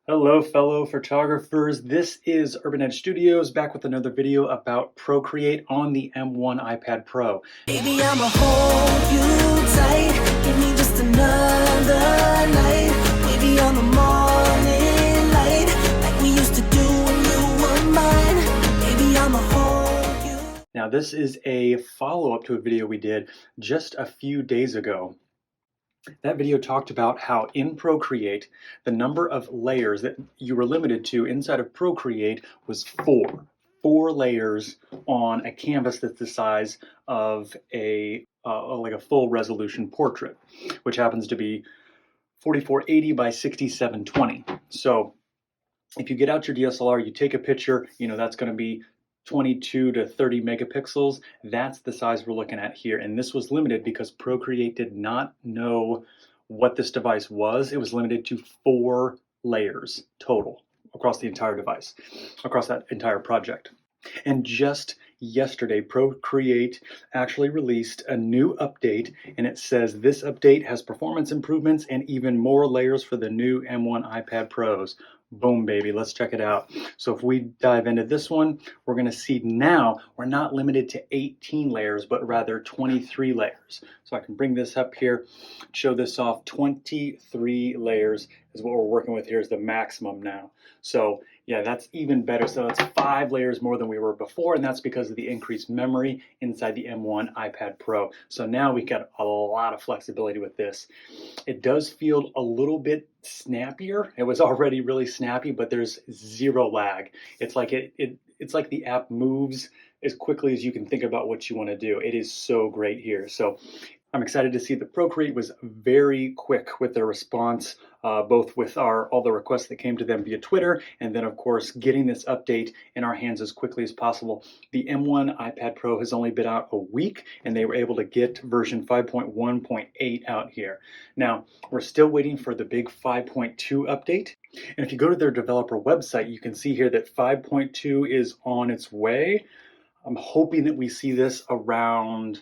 Hello, fellow photographers. This is Urban Edge Studios back with another video about Procreate on the M1 iPad Pro. Baby, I'ma hold you tight. Give me just another night. Maybe on the morning light, like we used to do when you were mine. Baby, I'ma hold you. Now, this is a follow-up to a video we did just a few days ago. That video talked about how in Procreate, the number of layers that you were limited to inside of Procreate was four layers on a canvas that's the size of like a full resolution portrait, which happens to be 4480 by 6720. So if you get out your DSLR, you take a picture, that's going to be 22 to 30 megapixels. That's the size we're looking at here. And this was limited because Procreate did not know what this device was. It was limited to 4 layers total across the entire device, across that entire project. And just yesterday, Procreate actually released a new update, and it says this update has performance improvements and even more layers for the new M1 iPad Pros. Boom, baby, let's check it out. So if we dive into this one, we're going to see now we're not limited to 18 layers, but rather 23 layers. So I can bring this up here, show this off. 23 layers is what we're working with here is the maximum now. So yeah, that's even better. So it's 5 layers more than we were before, and that's because of the increased memory inside the M1 iPad Pro. So now we got a lot of flexibility with this. It does feel a little bit snappier. It was already really snappy, but there's zero lag. It's like it's like the app moves as quickly as you can think about what you want to do. It is so great here. So I'm excited to see that Procreate was very quick with their response, both with all the requests that came to them via Twitter, and then of course getting this update in our hands as quickly as possible. The M1 iPad Pro has only been out a week, and they were able to get version 5.1.8 out here. Now, we're still waiting for the big 5.2 update. And if you go to their developer website, you can see here that 5.2 is on its way. I'm hoping that we see this around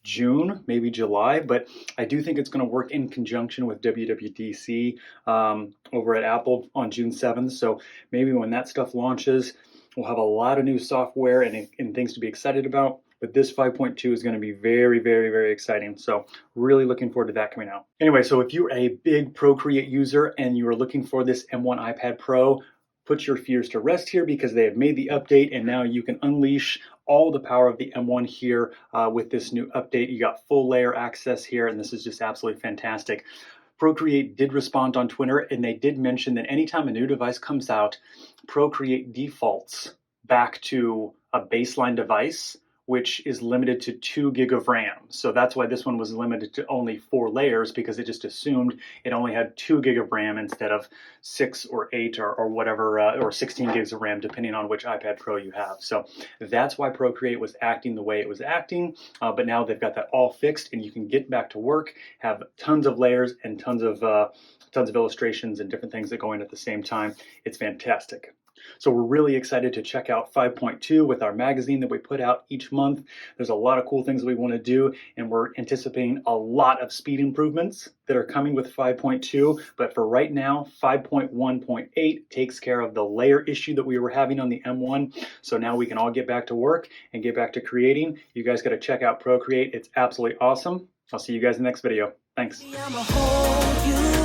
June, maybe July, but I do think it's going to work in conjunction with WWDC over at Apple on June 7th. So maybe when that stuff launches, we'll have a lot of new software and things to be excited about. But this 5.2 is going to be very, very, very exciting. So really looking forward to that coming out. Anyway, so if you're a big Procreate user and you are looking for this M1 iPad Pro, put your fears to rest here because they have made the update and now you can unleash all the power of the M1 here with this new update. You got full layer access here, and this is just absolutely fantastic. Procreate did respond on Twitter, and they did mention that anytime a new device comes out, Procreate defaults back to a baseline device, which is limited to 2 gig of RAM. So that's why this one was limited to only 4 layers, because it just assumed it only had 2 gig of RAM instead of 6 or 8 or whatever, or 16 gigs of RAM, depending on which iPad Pro you have. So that's why Procreate was acting the way it was acting, but now they've got that all fixed, and you can get back to work, have tons of layers and tons of illustrations and different things that go in at the same time. It's fantastic. So we're really excited to check out 5.2 with our magazine that we put out each month. There's a lot of cool things that we want to do, and we're anticipating a lot of speed improvements that are coming with 5.2. But for right now, 5.1.8 takes care of the layer issue that we were having on the M1. So now we can all get back to work and get back to creating. You guys got to check out Procreate. It's absolutely awesome. I'll see you guys in the next video. Thanks. I'ma hold you